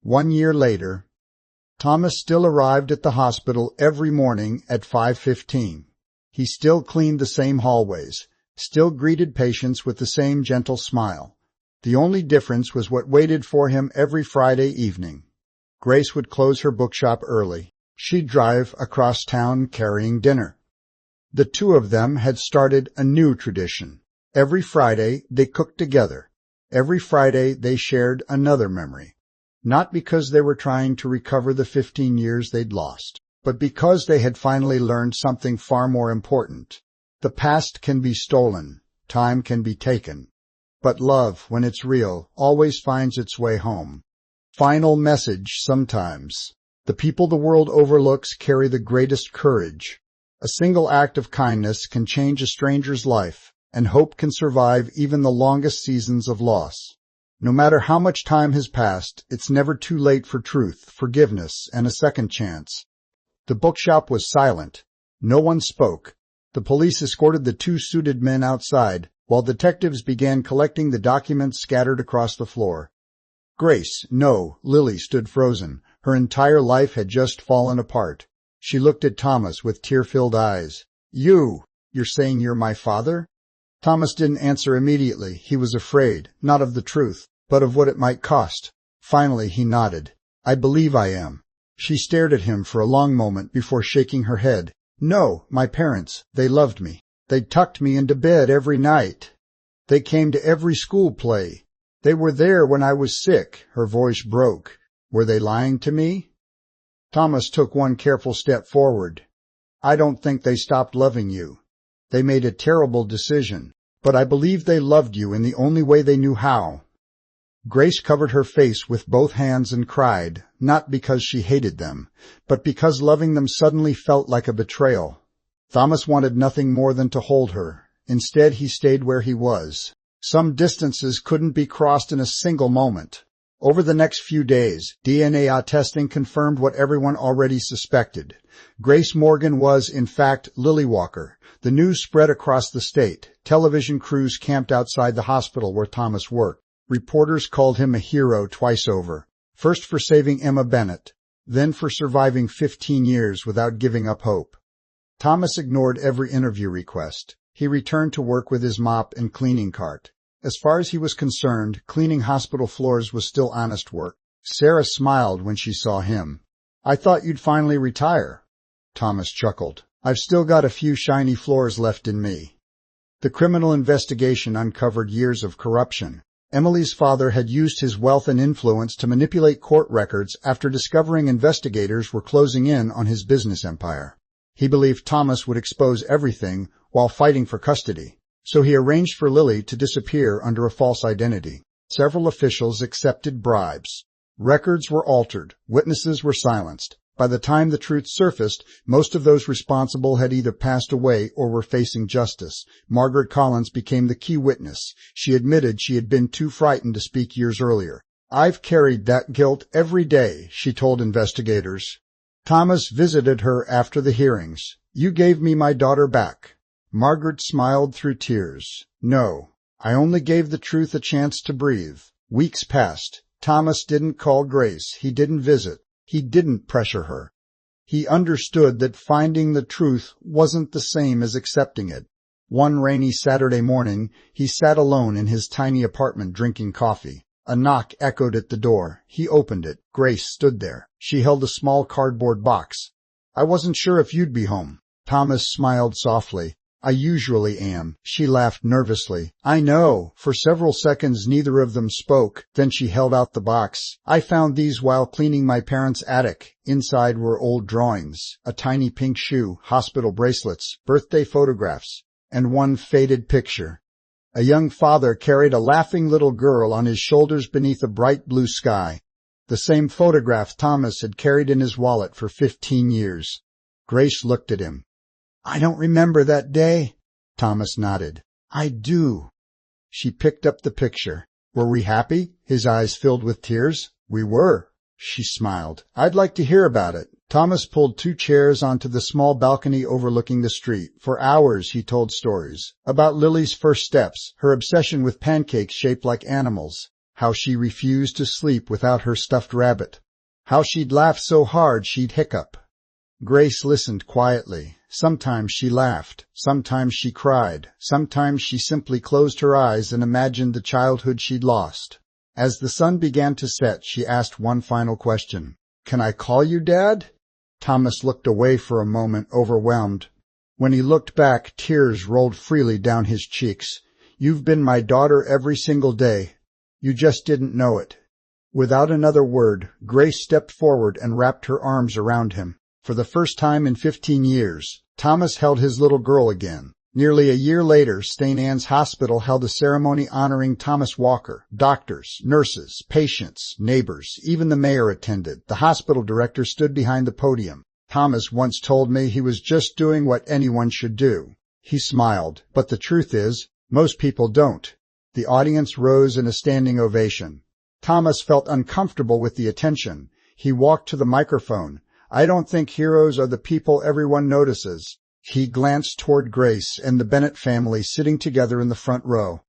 1 year later, Thomas still arrived at the hospital every morning at 5:15. He still cleaned the same hallways, still greeted patients with the same gentle smile. The only difference was what waited for him every Friday evening. Grace would close her bookshop early. She'd drive across town carrying dinner. The two of them had started a new tradition. Every Friday they cooked together. Every Friday they shared another memory. Not because they were trying to recover the 15 years they'd lost, but because they had finally learned something far more important. The past can be stolen, time can be taken, but love, when it's real, always finds its way home. Final message sometimes. The people the world overlooks carry the greatest courage. A single act of kindness can change a stranger's life, and hope can survive even the longest seasons of loss. No matter how much time has passed, it's never too late for truth, forgiveness, and a second chance. The bookshop was silent. No one spoke. The police escorted the two suited men outside, while detectives began collecting the documents scattered across the floor. Grace, no, Lily stood frozen. Her entire life had just fallen apart. She looked at Thomas with tear-filled eyes. You're saying you're my father? Thomas didn't answer immediately. He was afraid, not of the truth, but of what it might cost. Finally he nodded. I believe I am. She stared at him for a long moment before shaking her head. No, my parents, they loved me. They tucked me into bed every night. They came to every school play. They were there when I was sick. Her voice broke. Were they lying to me? Thomas took one careful step forward. I don't think they stopped loving you. They made a terrible decision, but I believe they loved you in the only way they knew how. Grace covered her face with both hands and cried, not because she hated them, but because loving them suddenly felt like a betrayal. Thomas wanted nothing more than to hold her. Instead, he stayed where he was. Some distances couldn't be crossed in a single moment. Over the next few days, DNA testing confirmed what everyone already suspected. Grace Morgan was, in fact, Lily Walker. The news spread across the state. Television crews camped outside the hospital where Thomas worked. Reporters called him a hero twice over. First for saving Emma Bennett, then for surviving 15 years without giving up hope. Thomas ignored every interview request. He returned to work with his mop and cleaning cart. As far as he was concerned, cleaning hospital floors was still honest work. Sarah smiled when she saw him. I thought you'd finally retire. Thomas chuckled. I've still got a few shiny floors left in me. The criminal investigation uncovered years of corruption. Emily's father had used his wealth and influence to manipulate court records after discovering investigators were closing in on his business empire. He believed Thomas would expose everything while fighting for custody, so he arranged for Lily to disappear under a false identity. Several officials accepted bribes. Records were altered. Witnesses were silenced. By the time the truth surfaced, most of those responsible had either passed away or were facing justice. Margaret Collins became the key witness. She admitted she had been too frightened to speak years earlier. I've carried that guilt every day, she told investigators. Thomas visited her after the hearings. You gave me my daughter back. Margaret smiled through tears. No, I only gave the truth a chance to breathe. Weeks passed. Thomas didn't call Grace. He didn't visit. He didn't pressure her. He understood that finding the truth wasn't the same as accepting it. One rainy Saturday morning, he sat alone in his tiny apartment drinking coffee. A knock echoed at the door. He opened it. Grace stood there. She held a small cardboard box. I wasn't sure if you'd be home. Thomas smiled softly. I usually am. She laughed nervously. I know. For several seconds neither of them spoke. Then she held out the box. I found these while cleaning my parents' attic. Inside were old drawings, a tiny pink shoe, hospital bracelets, birthday photographs, and one faded picture. A young father carried a laughing little girl on his shoulders beneath a bright blue sky. The same photograph Thomas had carried in his wallet for 15 years. Grace looked at him. I don't remember that day. Thomas nodded. I do. She picked up the picture. Were we happy? His eyes filled with tears. We were. She smiled. I'd like to hear about it. Thomas pulled 2 chairs onto the small balcony overlooking the street. For hours he told stories. About Lily's first steps, her obsession with pancakes shaped like animals, how she refused to sleep without her stuffed rabbit, how she'd laugh so hard she'd hiccup. Grace listened quietly. Sometimes she laughed, sometimes she cried, sometimes she simply closed her eyes and imagined the childhood she'd lost. As the sun began to set, she asked one final question. "Can I call you Dad?" Thomas looked away for a moment, overwhelmed. When he looked back, tears rolled freely down his cheeks. "You've been my daughter every single day. You just didn't know it." Without another word, Grace stepped forward and wrapped her arms around him. For the first time in 15 years, Thomas held his little girl again. Nearly a year later, St. Anne's Hospital held a ceremony honoring Thomas Walker. Doctors, nurses, patients, neighbors, even the mayor attended. The hospital director stood behind the podium. "Thomas once told me he was just doing what anyone should do." He smiled, but the truth is, most people don't. The audience rose in a standing ovation. Thomas felt uncomfortable with the attention. He walked to the microphone. "I don't think heroes are the people everyone notices." He glanced toward Grace and the Bennett family sitting together in the front row.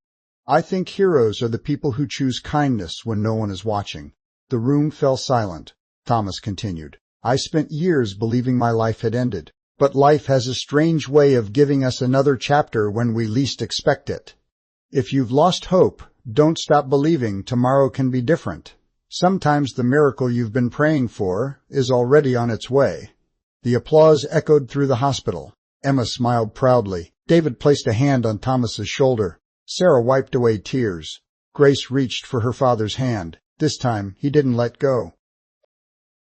"I think heroes are the people who choose kindness when no one is watching." The room fell silent. Thomas continued, "I spent years believing my life had ended. But life has a strange way of giving us another chapter when we least expect it. If you've lost hope, don't stop believing tomorrow can be different. Sometimes the miracle you've been praying for is already on its way." The applause echoed through the hospital. Emma smiled proudly. David placed a hand on Thomas's shoulder. Sarah wiped away tears. Grace reached for her father's hand. This time, he didn't let go.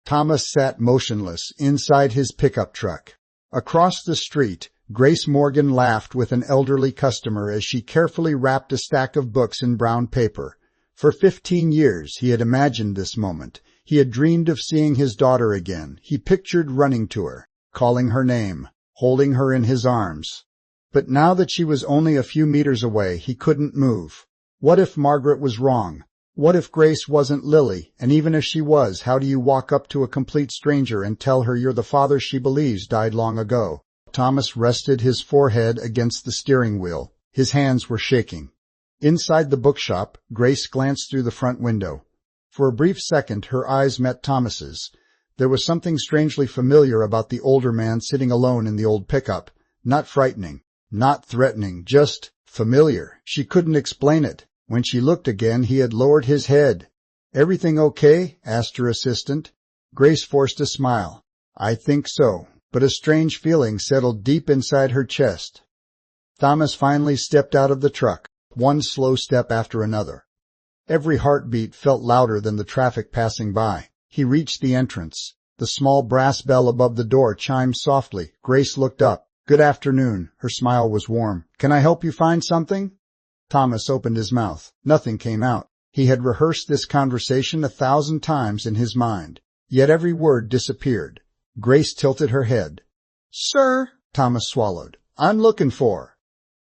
Thomas sat motionless inside his pickup truck. Across the street, Grace Morgan laughed with an elderly customer as she carefully wrapped a stack of books in brown paper. For 15 years he had imagined this moment. He had dreamed of seeing his daughter again. He pictured running to her, calling her name, holding her in his arms. But now that she was only a few meters away, he couldn't move. What if Margaret was wrong? What if Grace wasn't Lily? And even if she was, how do you walk up to a complete stranger and tell her you're the father she believes died long ago? Thomas rested his forehead against the steering wheel. His hands were shaking. Inside the bookshop, Grace glanced through the front window. For a brief second, her eyes met Thomas's. There was something strangely familiar about the older man sitting alone in the old pickup. Not frightening, not threatening, just familiar. She couldn't explain it. When she looked again, he had lowered his head. "Everything okay?" asked her assistant. Grace forced a smile. "I think so." But a strange feeling settled deep inside her chest. Thomas finally stepped out of the truck, one slow step after another. Every heartbeat felt louder than the traffic passing by. He reached the entrance. The small brass bell above the door chimed softly. Grace looked up. "Good afternoon." Her smile was warm. "Can I help you find something?" Thomas opened his mouth. Nothing came out. He had rehearsed this conversation 1,000 times in his mind. Yet every word disappeared. Grace tilted her head. "Sir," Thomas swallowed. "I'm looking for."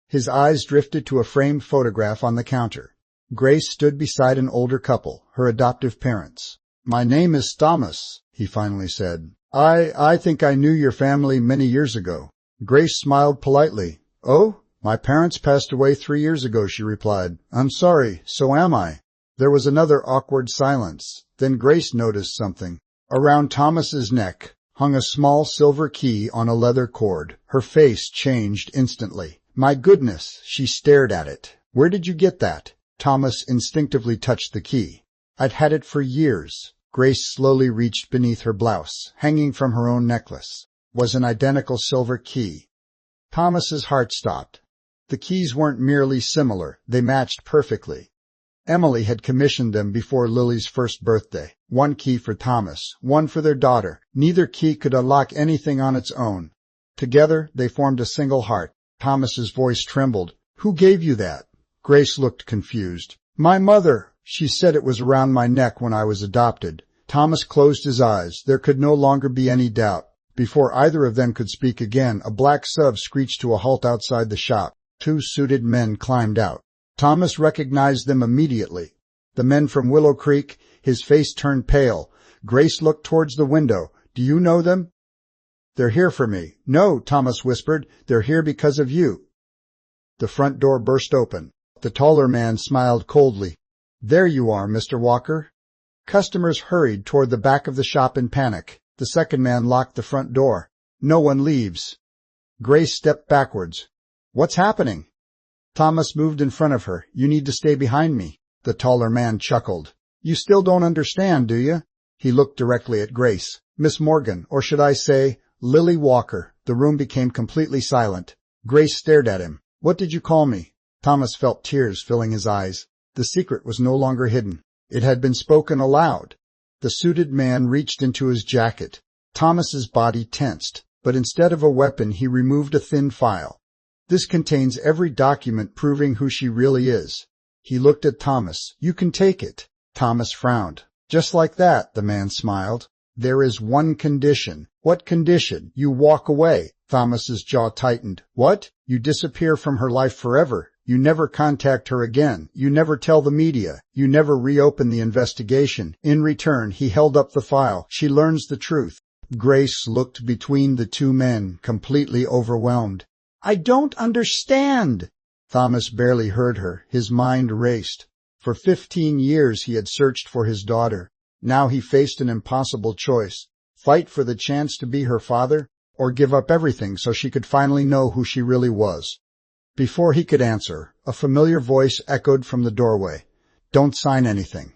His eyes drifted to a framed photograph on the counter. Grace stood beside an older couple, her adoptive parents. "My name is Thomas," he finally said. I think I knew your family many years ago." Grace smiled politely. "Oh, my parents passed away 3 years ago," she replied. "I'm sorry, so am I." There was another awkward silence. Then Grace noticed something. Around Thomas's neck hung a small silver key on a leather cord. Her face changed instantly. "My goodness," she stared at it. "Where did you get that?" Thomas instinctively touched the key. "I'd had it for years." Grace slowly reached beneath her blouse. Hanging from her own necklace was an identical silver key. Thomas's heart stopped. The keys weren't merely similar, they matched perfectly. Emily had commissioned them before Lily's first birthday. One key for Thomas, one for their daughter. Neither key could unlock anything on its own. Together, they formed a single heart. Thomas's voice trembled. "Who gave you that?" Grace looked confused. "My mother. She said it was around my neck when I was adopted." Thomas closed his eyes. There could no longer be any doubt. Before either of them could speak again, a black sub screeched to a halt outside the shop. 2 suited men climbed out. Thomas recognized them immediately. The men from Willow Creek. His face turned pale. Grace looked towards the window. "Do you know them?" "They're here for me." "No," Thomas whispered. "They're here because of you." The front door burst open. The taller man smiled coldly. "There you are, Mr. Walker." Customers hurried toward the back of the shop in panic. The second man locked the front door. "No one leaves." Grace stepped backwards. "What's happening?" Thomas moved in front of her. "You need to stay behind me." The taller man chuckled. "You still don't understand, do you?" He looked directly at Grace. "Miss Morgan, or should I say, Lily Walker." The room became completely silent. Grace stared at him. "What did you call me?" Thomas felt tears filling his eyes. The secret was no longer hidden. It had been spoken aloud. The suited man reached into his jacket. Thomas's body tensed, but instead of a weapon he removed a thin file. "This contains every document proving who she really is." He looked at Thomas. "You can take it." Thomas frowned. "Just like that," the man smiled. "There is one condition." "What condition?" "You walk away." Thomas's jaw tightened. "What? You disappear from her life forever. You never contact her again. You never tell the media. You never reopen the investigation. In return, he held up the file. She learns the truth." Grace looked between the two men, completely overwhelmed. "I don't understand." Thomas barely heard her. His mind raced. For 15 years he had searched for his daughter. Now he faced an impossible choice: fight for the chance to be her father, or give up everything so she could finally know who she really was. Before he could answer, a familiar voice echoed from the doorway. "Don't sign anything."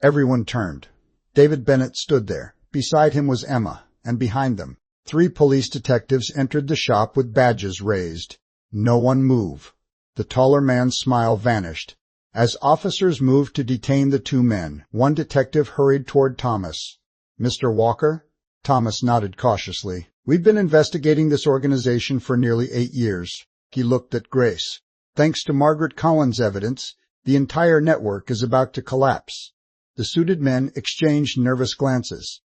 Everyone turned. David Bennett stood there. Beside him was Emma, and behind them, 3 police detectives entered the shop with badges raised. "No one move." The taller man's smile vanished. As officers moved to detain the 2 men, one detective hurried toward Thomas. "Mr. Walker?" Thomas nodded cautiously. "We've been investigating this organization for nearly 8 years. He looked at Grace. "Thanks to Margaret Collins' evidence, the entire network is about to collapse." The suited men exchanged nervous glances.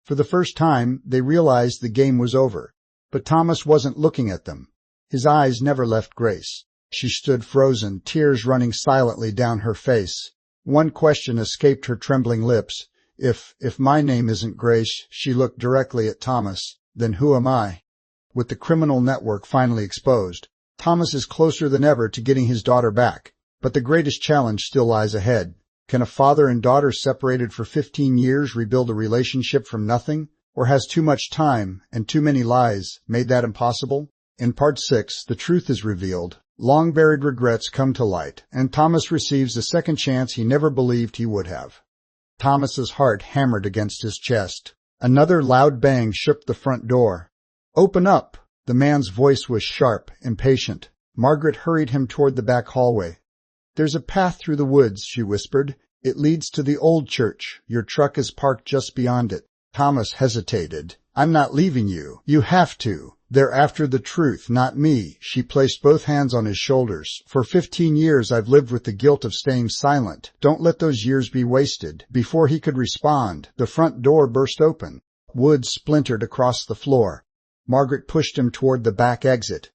For the first time, they realized the game was over. But Thomas wasn't looking at them. His eyes never left Grace. She stood frozen, tears running silently down her face. One question escaped her trembling lips. If my name isn't Grace," she looked directly at Thomas, "then who am I?" With the criminal network finally exposed, Thomas is closer than ever to getting his daughter back. But the greatest challenge still lies ahead. Can a father and daughter separated for 15 years rebuild a relationship from nothing? Or has too much time and too many lies made that impossible? In Part 6, the truth is revealed. Long-buried regrets come to light, and Thomas receives a second chance he never believed he would have. Thomas's heart hammered against his chest. Another loud bang shook the front door. "Open up!" The man's voice was sharp, impatient. Margaret hurried him toward the back hallway. "There's a path through the woods," she whispered. "It leads to the old church. Your truck is parked just beyond it." Thomas hesitated. "I'm not leaving you. You have to. They're after the truth, not me." She placed both hands on his shoulders. "For 15 years I've lived with the guilt of staying silent. Don't let those years be wasted." Before he could respond, the front door burst open. Wood splintered across the floor. Margaret pushed him toward the back exit.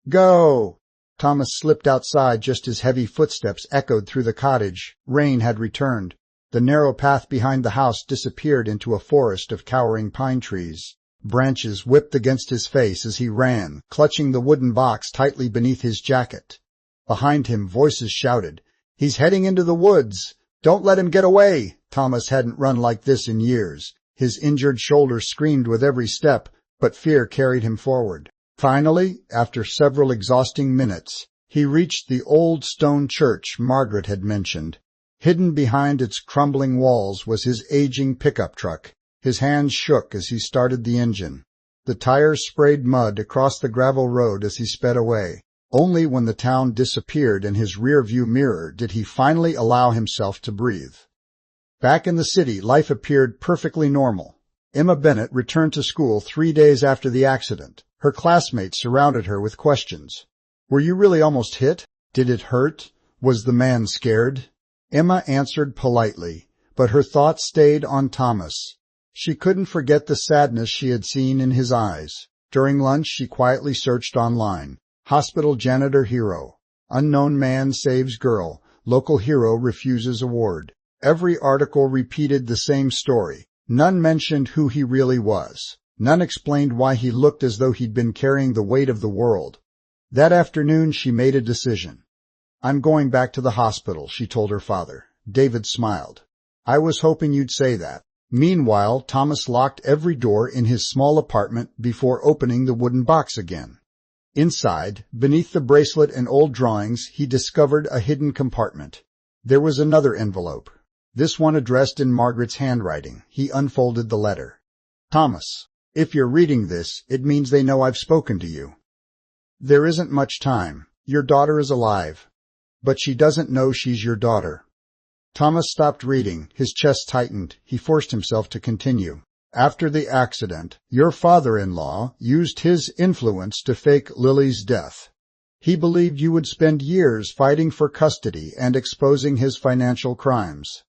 "Go!" Thomas slipped outside just as heavy footsteps echoed through the cottage. Rain had returned. The narrow path behind the house disappeared into a forest of towering pine trees. Branches whipped against his face as he ran, clutching the wooden box tightly beneath his jacket. Behind him, voices shouted, "He's heading into the woods! Don't let him get away!" Thomas hadn't run like this in years. His injured shoulder screamed with every step, but fear carried him forward. Finally, after several exhausting minutes, he reached the old stone church Margaret had mentioned. Hidden behind its crumbling walls was his aging pickup truck. His hands shook as he started the engine. The tires sprayed mud across the gravel road as he sped away. Only when the town disappeared in his rear-view mirror did he finally allow himself to breathe. Back in the city, life appeared perfectly normal. Emma Bennett returned to school 3 days after the accident. Her classmates surrounded her with questions. "Were you really almost hit? Did it hurt? Was the man scared?" Emma answered politely, but her thoughts stayed on Thomas. She couldn't forget the sadness she had seen in his eyes. During lunch, she quietly searched online. Hospital janitor hero. Unknown man saves girl. Local hero refuses award. Every article repeated the same story. None mentioned who he really was. None explained why he looked as though he'd been carrying the weight of the world. That afternoon, she made a decision. "I'm going back to the hospital," she told her father. David smiled. I was hoping you'd say that. Meanwhile, Thomas locked every door in his small apartment before opening the wooden box again. Inside, beneath the bracelet and old drawings, he discovered a hidden compartment. There was another envelope, this one addressed in Margaret's handwriting. He unfolded the letter. Thomas, if you're reading this, it means they know I've spoken to you. There isn't much time. Your daughter is alive. But she doesn't know she's your daughter. Thomas stopped reading. His chest tightened. He forced himself to continue. After the accident, your father-in-law used his influence to fake Lily's death. He believed you would spend years fighting for custody and exposing his financial crimes.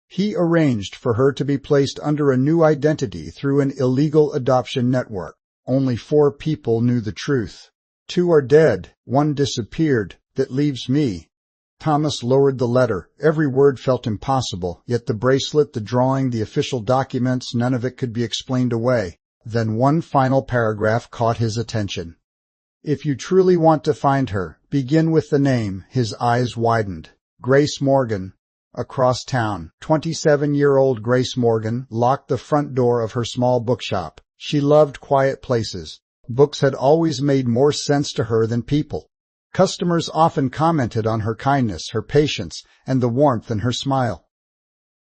He arranged for her to be placed under a new identity through an illegal adoption network. Only 4 people knew the truth. 2 are dead, 1 disappeared. That leaves me. Thomas lowered the letter. Every word felt impossible, yet the bracelet, the drawing, the official documents, none of it could be explained away. Then one final paragraph caught his attention. If you truly want to find her, begin with the name. His eyes widened. Grace Morgan. Across town, 27-year-old Grace Morgan locked the front door of her small bookshop. She loved quiet places. Books had always made more sense to her than people. Customers often commented on her kindness, her patience, and the warmth in her smile.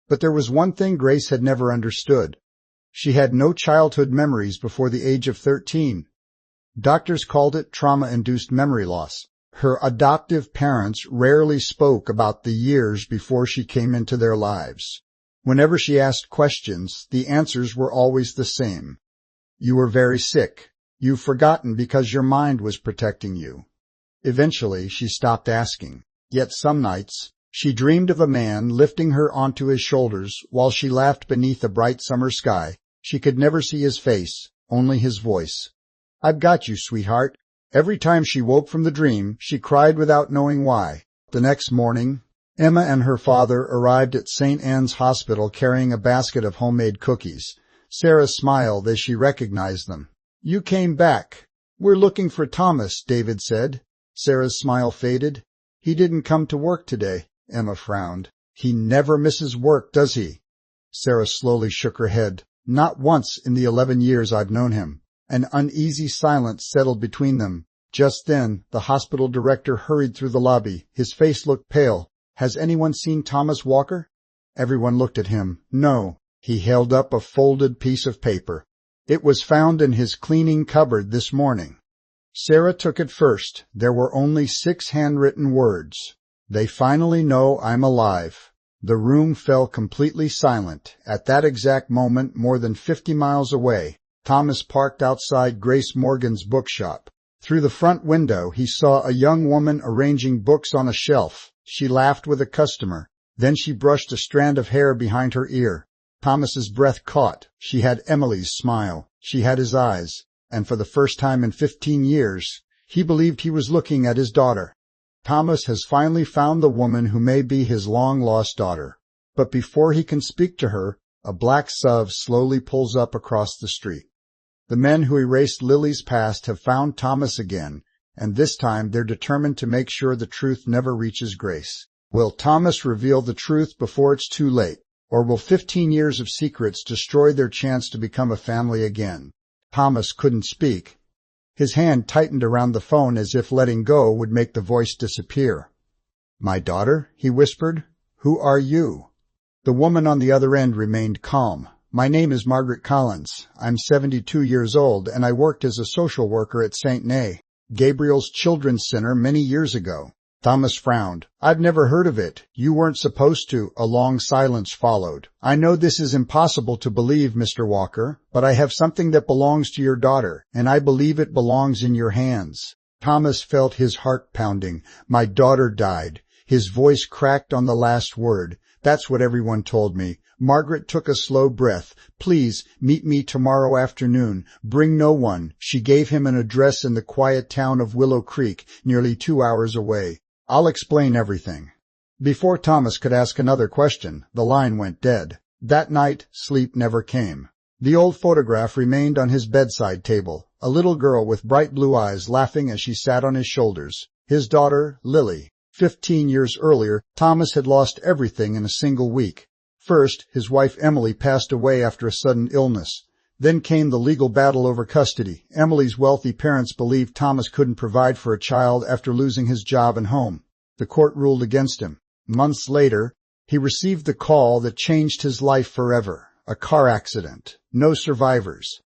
But there was one thing Grace had never understood. She had no childhood memories before the age of 13. Doctors called it trauma-induced memory loss. Her adoptive parents rarely spoke about the years before she came into their lives. Whenever she asked questions, the answers were always the same. You were very sick. You've forgotten because your mind was protecting you. Eventually, she stopped asking. Yet some nights, she dreamed of a man lifting her onto his shoulders while she laughed beneath a bright summer sky. She could never see his face, only his voice. I've got you, sweetheart. Every time she woke from the dream, she cried without knowing why. The next morning, Emma and her father arrived at St. Anne's Hospital carrying a basket of homemade cookies. Sarah smiled as she recognized them. You came back. We're looking for Thomas, David said. Sarah's smile faded. He didn't come to work today. Emma frowned. He never misses work, does he? Sarah slowly shook her head. Not once in the 11 years I've known him. An uneasy silence settled between them. Just then, the hospital director hurried through the lobby. His face looked pale. Has anyone seen Thomas Walker? Everyone looked at him. No. He held up a folded piece of paper. It was found in his cleaning cupboard this morning. Sarah took it first. There were only 6 handwritten words. They finally know I'm alive. The room fell completely silent. At that exact moment, more than 50 miles away, Thomas parked outside Grace Morgan's bookshop. Through the front window, he saw a young woman arranging books on a shelf. She laughed with a customer. Then she brushed a strand of hair behind her ear. Thomas's breath caught. She had Emily's smile. She had his eyes. And for the first time in 15 years, he believed he was looking at his daughter. Thomas has finally found the woman who may be his long-lost daughter. But before he can speak to her, a black SUV slowly pulls up across the street. The men who erased Lily's past have found Thomas again, and this time they're determined to make sure the truth never reaches Grace. Will Thomas reveal the truth before it's too late, or will 15 years of secrets destroy their chance to become a family again? Thomas couldn't speak. His hand tightened around the phone as if letting go would make the voice disappear. My daughter, he whispered. Who are you? The woman on the other end remained calm. My name is Margaret Collins. I'm 72 years old, and I worked as a social worker at St. Nay, Gabriel's Children's Center, many years ago. Thomas frowned. I've never heard of it. You weren't supposed to. A long silence followed. I know this is impossible to believe, Mr. Walker, but I have something that belongs to your daughter, and I believe it belongs in your hands. Thomas felt his heart pounding. My daughter died. His voice cracked on the last word. That's what everyone told me. Margaret took a slow breath. Please, meet me tomorrow afternoon. Bring no one. She gave him an address in the quiet town of Willow Creek, nearly 2 hours away. I'll explain everything. Before Thomas could ask another question, the line went dead. That night, sleep never came. The old photograph remained on his bedside table, a little girl with bright blue eyes laughing as she sat on his shoulders. His daughter, Lily, 15 years earlier, Thomas had lost everything in a single week. First, his wife Emily passed away after a sudden illness. Then came the legal battle over custody. Emily's wealthy parents believed Thomas couldn't provide for a child after losing his job and home. The court ruled against him. Months later, he received the call that changed his life forever. A car accident. No survivors.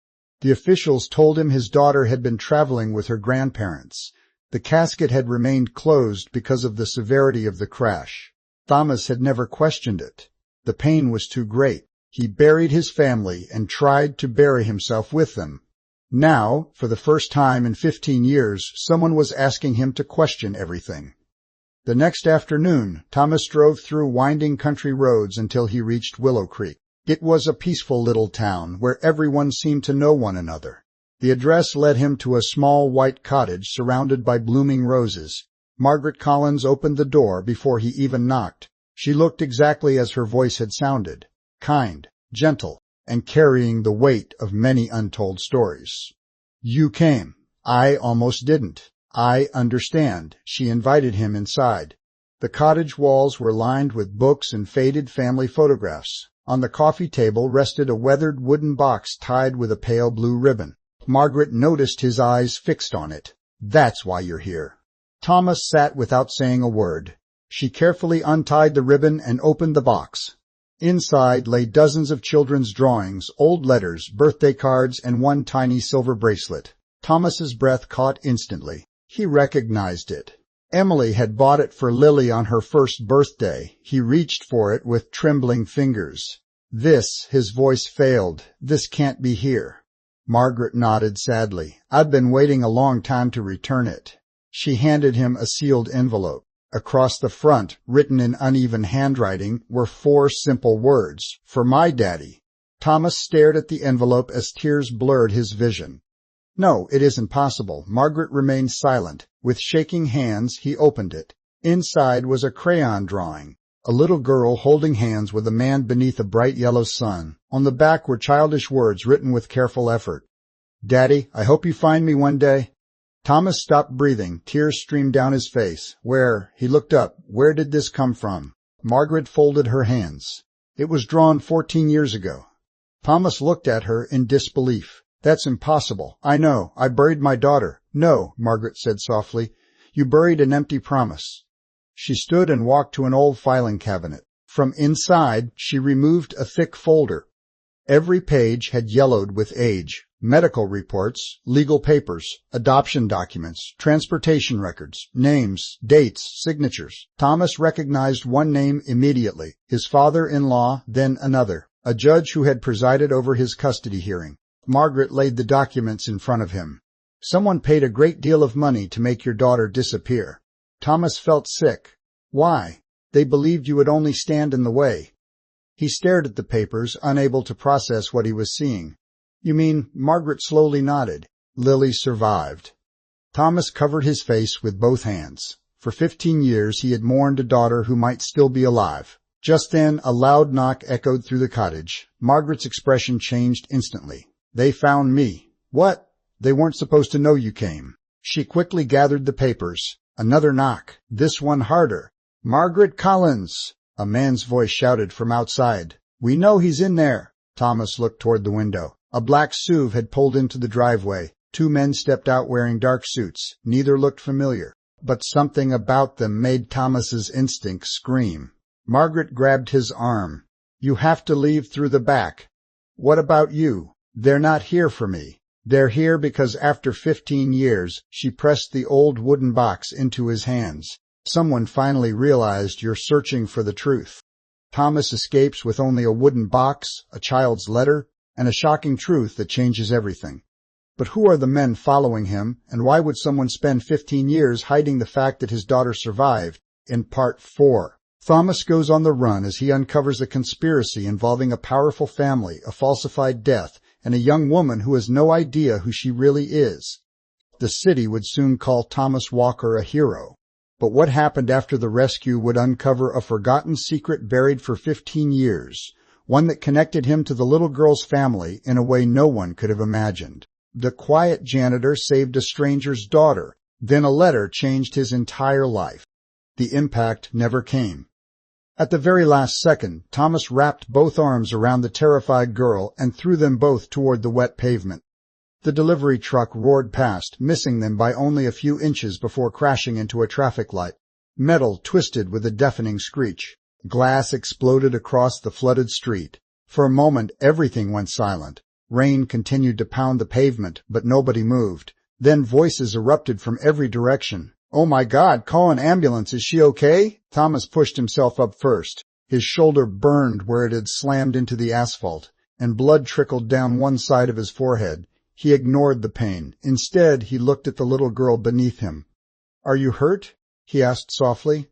The officials told him his daughter had been traveling with her grandparents. The casket had remained closed because of the severity of the crash. Thomas had never questioned it. The pain was too great. He buried his family and tried to bury himself with them. Now, for the first time in 15 years, someone was asking him to question everything. The next afternoon, Thomas drove through winding country roads until he reached Willow Creek. It was a peaceful little town where everyone seemed to know one another. The address led him to a small white cottage surrounded by blooming roses. Margaret Collins opened the door before he even knocked. She looked exactly as her voice had sounded. Kind, gentle, and carrying the weight of many untold stories. "You came. I almost didn't. I understand." She invited him inside. The cottage walls were lined with books and faded family photographs. On the coffee table rested a weathered wooden box tied with a pale blue ribbon. Margaret noticed his eyes fixed on it. "That's why you're here." Thomas sat without saying a word. She carefully untied the ribbon and opened the box. Inside lay dozens of children's drawings, old letters, birthday cards, and one tiny silver bracelet. Thomas's breath caught instantly. He recognized it. Emily had bought it for Lily on her first birthday. He reached for it with trembling fingers. "This," his voice failed, "this can't be here." Margaret nodded sadly. "I've been waiting a long time to return it." She handed him a sealed envelope. Across the front, written in uneven handwriting, were 4 simple words, "For my daddy." Thomas stared at the envelope as tears blurred his vision. "No, it isn't possible." Margaret remained silent. With shaking hands, he opened it. Inside was a crayon drawing. A little girl holding hands with a man beneath a bright yellow sun. On the back were childish words written with careful effort. "Daddy, I hope you find me one day." Thomas stopped breathing. Tears streamed down his face. Where? He looked up. Where did this come from? Margaret folded her hands. "It was drawn 14 years ago." Thomas looked at her in disbelief. "That's impossible." "I know. I buried my daughter." "No," Margaret said softly. "You buried an empty promise." She stood and walked to an old filing cabinet. From inside, she removed a thick folder. Every page had yellowed with age. Medical reports, legal papers, adoption documents, transportation records, names, dates, signatures. Thomas recognized one name immediately, his father-in-law, then another, a judge who had presided over his custody hearing. Margaret laid the documents in front of him. "Someone paid a great deal of money to make your daughter disappear." Thomas felt sick. "Why?" "They believed you would only stand in the way." He stared at the papers, unable to process what he was seeing. "You mean," Margaret slowly nodded, "Lily survived." Thomas covered his face with both hands. For 15 years he had mourned a daughter who might still be alive. Just then a loud knock echoed through the cottage. Margaret's expression changed instantly. "They found me." "What?" "They weren't supposed to know you came." She quickly gathered the papers. Another knock, this one harder. "Margaret Collins!" A man's voice shouted from outside. "We know he's in there." Thomas looked toward the window. A black SUV had pulled into the driveway. 2 men stepped out wearing dark suits. Neither looked familiar, but something about them made Thomas's instincts scream. Margaret grabbed his arm. "You have to leave through the back." "What about you?" "They're not here for me. They're here because after 15 years, she pressed the old wooden box into his hands. "Someone finally realized you're searching for the truth." Thomas escapes with only a wooden box, a child's letter, and a shocking truth that changes everything. But who are the men following him, and why would someone spend 15 years hiding the fact that his daughter survived? In Part 4, Thomas goes on the run as he uncovers a conspiracy involving a powerful family, a falsified death, and a young woman who has no idea who she really is. The city would soon call Thomas Walker a hero. But what happened after the rescue would uncover a forgotten secret buried for 15 years, one that connected him to the little girl's family in a way no one could have imagined. The quiet janitor saved a stranger's daughter, then a letter changed his entire life. The impact never came. At the very last second, Thomas wrapped both arms around the terrified girl and threw them both toward the wet pavement. The delivery truck roared past, missing them by only a few inches before crashing into a traffic light. Metal twisted with a deafening screech. Glass exploded across the flooded street. For a moment, everything went silent. Rain continued to pound the pavement, but nobody moved. Then voices erupted from every direction. "Oh my God, call an ambulance, is she okay?" Thomas pushed himself up first. His shoulder burned where it had slammed into the asphalt, and blood trickled down one side of his forehead. He ignored the pain. Instead, he looked at the little girl beneath him. "Are you hurt?" he asked softly.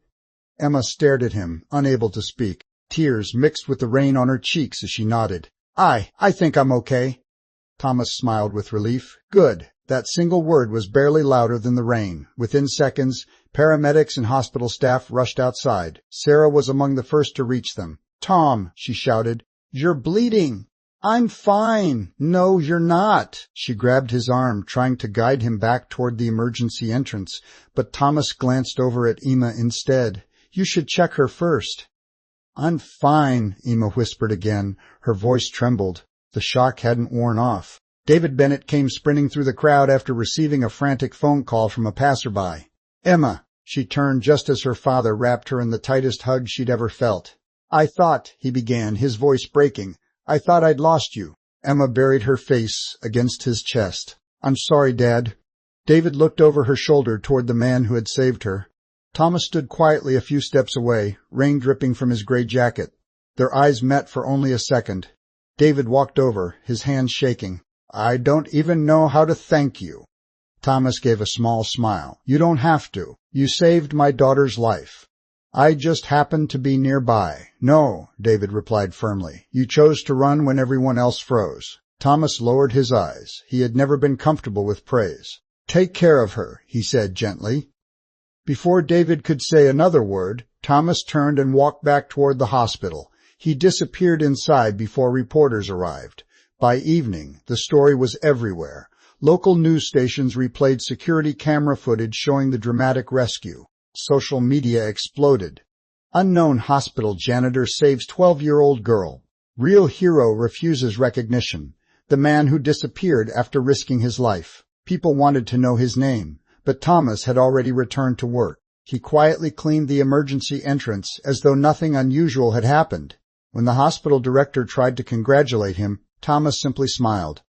Emma stared at him, unable to speak. Tears mixed with the rain on her cheeks as she nodded. I think I'm okay." Thomas smiled with relief. Good. That single word was barely louder than the rain. Within seconds, paramedics and hospital staff rushed outside. Sarah was among the first to reach them. "Tom," she shouted, "you're bleeding." "I'm fine." "No, you're not." She grabbed his arm, trying to guide him back toward the emergency entrance, but Thomas glanced over at Emma instead. "You should check her first." "I'm fine," Emma whispered again. Her voice trembled. The shock hadn't worn off. David Bennett came sprinting through the crowd after receiving a frantic phone call from a passerby. "Emma." She turned just as her father wrapped her in the tightest hug she'd ever felt. "I thought," he began, his voice breaking, "I thought I'd lost you." Emma buried her face against his chest. "I'm sorry, Dad." David looked over her shoulder toward the man who had saved her. Thomas stood quietly a few steps away, rain dripping from his gray jacket. Their eyes met for only a second. David walked over, his hands shaking. "I don't even know how to thank you." Thomas gave a small smile. "You don't have to. You saved my daughter's life. I just happened to be nearby." "No," David replied firmly. "You chose to run when everyone else froze." Thomas lowered his eyes. He had never been comfortable with praise. "Take care of her," he said gently. Before David could say another word, Thomas turned and walked back toward the hospital. He disappeared inside before reporters arrived. By evening, the story was everywhere. Local news stations replayed security camera footage showing the dramatic rescue. Social media exploded. Unknown hospital janitor saves 12-year-old girl. Real hero refuses recognition. The man who disappeared after risking his life. People wanted to know his name, but Thomas had already returned to work. He quietly cleaned the emergency entrance as though nothing unusual had happened. When the hospital director tried to congratulate him, Thomas simply smiled.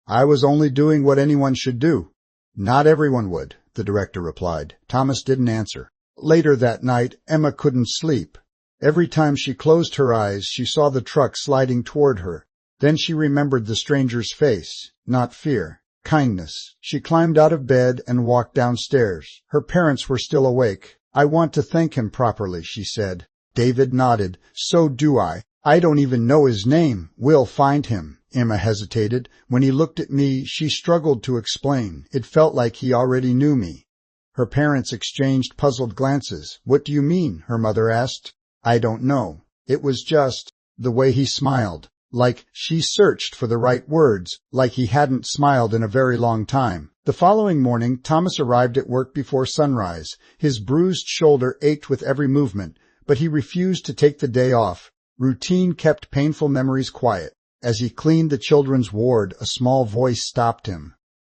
"I was only doing what anyone should do." "Not everyone would," the director replied. Thomas didn't answer. Later that night, Emma couldn't sleep. Every time she closed her eyes, she saw the truck sliding toward her. Then she remembered the stranger's face. Not fear. Kindness. She climbed out of bed and walked downstairs. Her parents were still awake. "I want to thank him properly," she said. David nodded. "So do I. I don't even know his name." "We'll find him." Emma hesitated. "When he looked at me," she struggled to explain. "It felt like he already knew me." Her parents exchanged puzzled glances. "What do you mean?" her mother asked. "I don't know. It was just the way he smiled." Like she searched for the right words, like he hadn't smiled in a very long time. The following morning, Thomas arrived at work before sunrise. His bruised shoulder ached with every movement, but he refused to take the day off. Routine kept painful memories quiet. As he cleaned the children's ward, a small voice stopped him.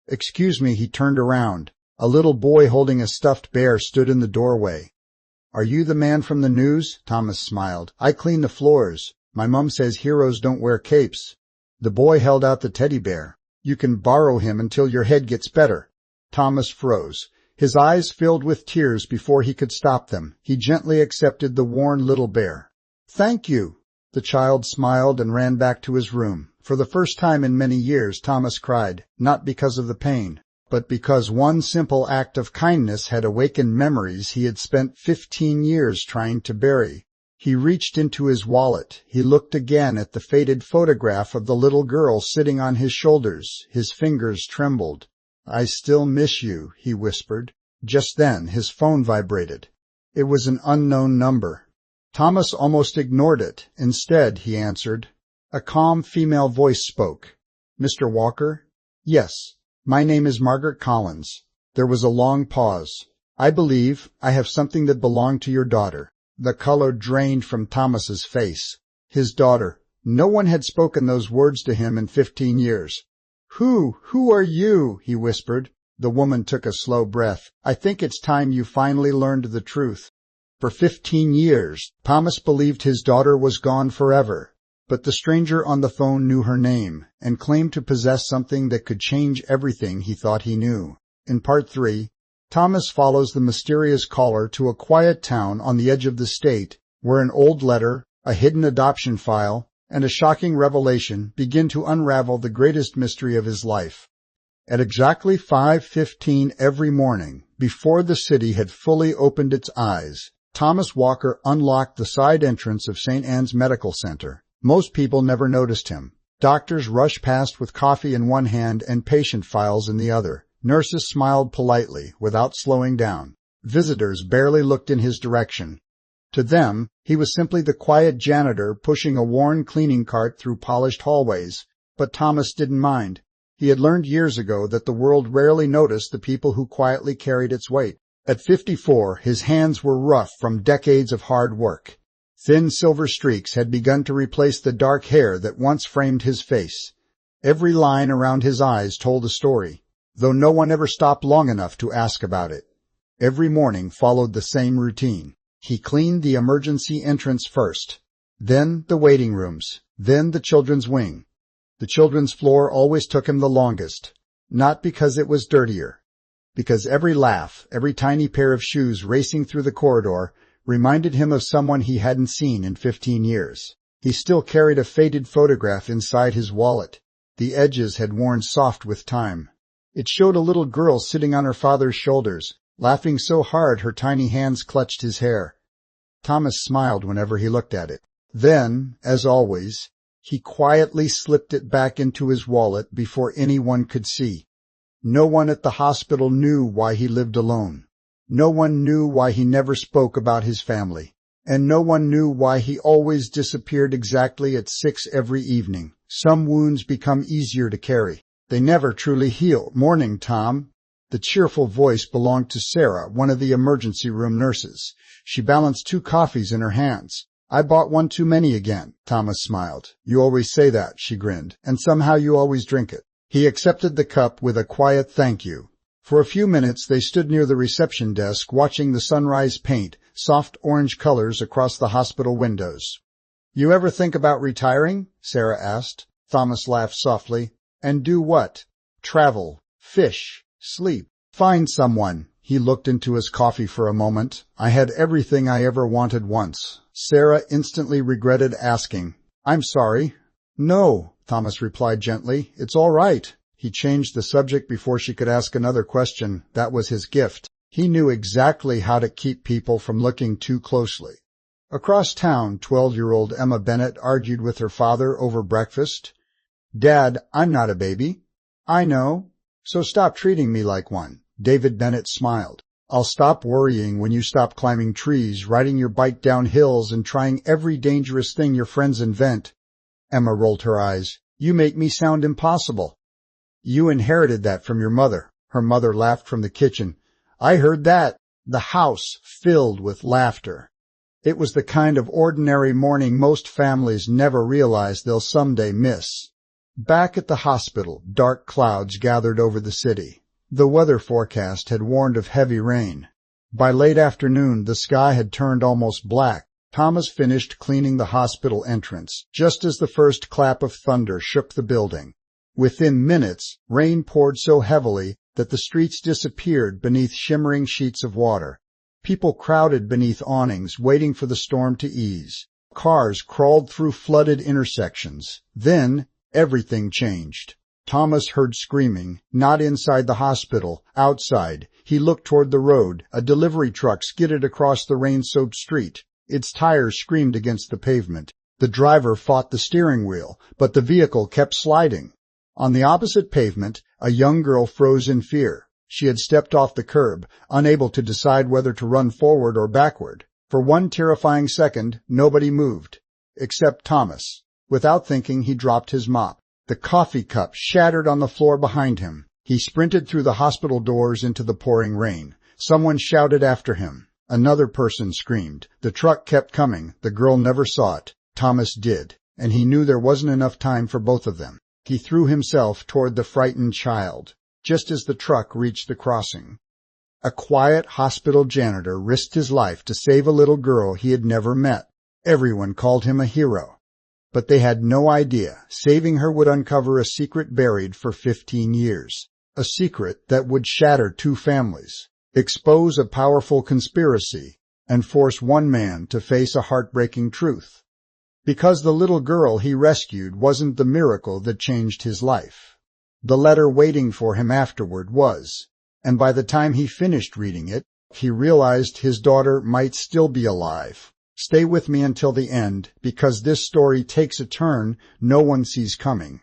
"Excuse me," he turned around. A little boy holding a stuffed bear stood in the doorway. "Are you the man from the news?" Thomas smiled. "I clean the floors. My mom says heroes don't wear capes." The boy held out the teddy bear. "You can borrow him until your head gets better." Thomas froze. His eyes filled with tears before he could stop them. He gently accepted the worn little bear. "Thank you." The child smiled and ran back to his room. For the first time in many years, Thomas cried, not because of the pain, but because one simple act of kindness had awakened memories he had spent 15 years trying to bury. He reached into his wallet. He looked again at the faded photograph of the little girl sitting on his shoulders. His fingers trembled. "I still miss you," he whispered. Just then, his phone vibrated. It was an unknown number. Thomas almost ignored it. Instead, he answered. A calm female voice spoke. "Mr. Walker?" "Yes. My name is Margaret Collins." There was a long pause. I believe I have something that belonged to your daughter." The color drained from Thomas's face. His daughter. No one had spoken those words to him in 15 years. Who are you?" he whispered. The woman took a slow breath. "I think it's time you finally learned the truth." For 15 years, Thomas believed his daughter was gone forever. But the stranger on the phone knew her name and claimed to possess something that could change everything he thought he knew. In Part 3, Thomas follows the mysterious caller to a quiet town on the edge of the state where an old letter, a hidden adoption file, and a shocking revelation begin to unravel the greatest mystery of his life. At exactly 5:15 every morning, before the city had fully opened its eyes, Thomas Walker unlocked the side entrance of St. Anne's Medical Center. Most people never noticed him. Doctors rushed past with coffee in one hand and patient files in the other. Nurses smiled politely, without slowing down. Visitors barely looked in his direction. To them, he was simply the quiet janitor pushing a worn cleaning cart through polished hallways. But Thomas didn't mind. He had learned years ago that the world rarely noticed the people who quietly carried its weight. At 54, his hands were rough from decades of hard work. Thin silver streaks had begun to replace the dark hair that once framed his face. Every line around his eyes told a story, though no one ever stopped long enough to ask about it. Every morning followed the same routine. He cleaned the emergency entrance first, then the waiting rooms, then the children's wing. The children's floor always took him the longest, not because it was dirtier, because every laugh, every tiny pair of shoes racing through the corridor reminded him of someone he hadn't seen in 15 years. He still carried a faded photograph inside his wallet. The edges had worn soft with time. It showed a little girl sitting on her father's shoulders, laughing so hard her tiny hands clutched his hair. Thomas smiled whenever he looked at it. Then, as always, he quietly slipped it back into his wallet before anyone could see. No one at the hospital knew why he lived alone. No one knew why he never spoke about his family. And no one knew why he always disappeared exactly at 6 every evening. Some wounds become easier to carry. They never truly heal. "Morning, Tom." The cheerful voice belonged to Sarah, one of the emergency room nurses. She balanced 2 coffees in her hands. "I bought one too many again," Thomas smiled. "You always say that," she grinned, "and somehow you always drink it." He accepted the cup with a quiet thank you. For a few minutes they stood near the reception desk watching the sunrise paint soft orange colors across the hospital windows. "You ever think about retiring?" Sarah asked. Thomas laughed softly. "And do what?" "Travel, fish, sleep, find someone." He looked into his coffee for a moment. "I had everything I ever wanted once." Sarah instantly regretted asking, "I'm sorry." "No," Thomas replied gently. "It's all right." He changed the subject before she could ask another question. That was his gift. He knew exactly how to keep people from looking too closely. Across town, 12-year-old Emma Bennett argued with her father over breakfast. "Dad, I'm not a baby." "I know. So stop treating me like one." David Bennett smiled. "I'll stop worrying when you stop climbing trees, riding your bike down hills, and trying every dangerous thing your friends invent." Emma rolled her eyes. "You make me sound impossible." "You inherited that from your mother." Her mother laughed from the kitchen. "I heard that." The house filled with laughter. It was the kind of ordinary morning most families never realize they'll someday miss. Back at the hospital, dark clouds gathered over the city. The weather forecast had warned of heavy rain. By late afternoon, the sky had turned almost black. Thomas finished cleaning the hospital entrance, just as the first clap of thunder shook the building. Within minutes, rain poured so heavily that the streets disappeared beneath shimmering sheets of water. People crowded beneath awnings, waiting for the storm to ease. Cars crawled through flooded intersections. Then, everything changed. Thomas heard screaming, not inside the hospital, outside. He looked toward the road. A delivery truck skidded across the rain-soaked street. Its tires screamed against the pavement. The driver fought the steering wheel, but the vehicle kept sliding. On the opposite pavement, a young girl froze in fear. She had stepped off the curb, unable to decide whether to run forward or backward. For one terrifying second, nobody moved, except Thomas. Without thinking, he dropped his mop. The coffee cup shattered on the floor behind him. He sprinted through the hospital doors into the pouring rain. Someone shouted after him. Another person screamed. The truck kept coming. The girl never saw it. Thomas did, and he knew there wasn't enough time for both of them. He threw himself toward the frightened child, just as the truck reached the crossing. A quiet hospital janitor risked his life to save a little girl he had never met. Everyone called him a hero. But they had no idea saving her would uncover a secret buried for 15 years. A secret that would shatter 2 families, expose a powerful conspiracy, and force one man to face a heartbreaking truth. Because the little girl he rescued wasn't the miracle that changed his life. The letter waiting for him afterward was, and by the time he finished reading it, he realized his daughter might still be alive. Stay with me until the end, because this story takes a turn no one sees coming.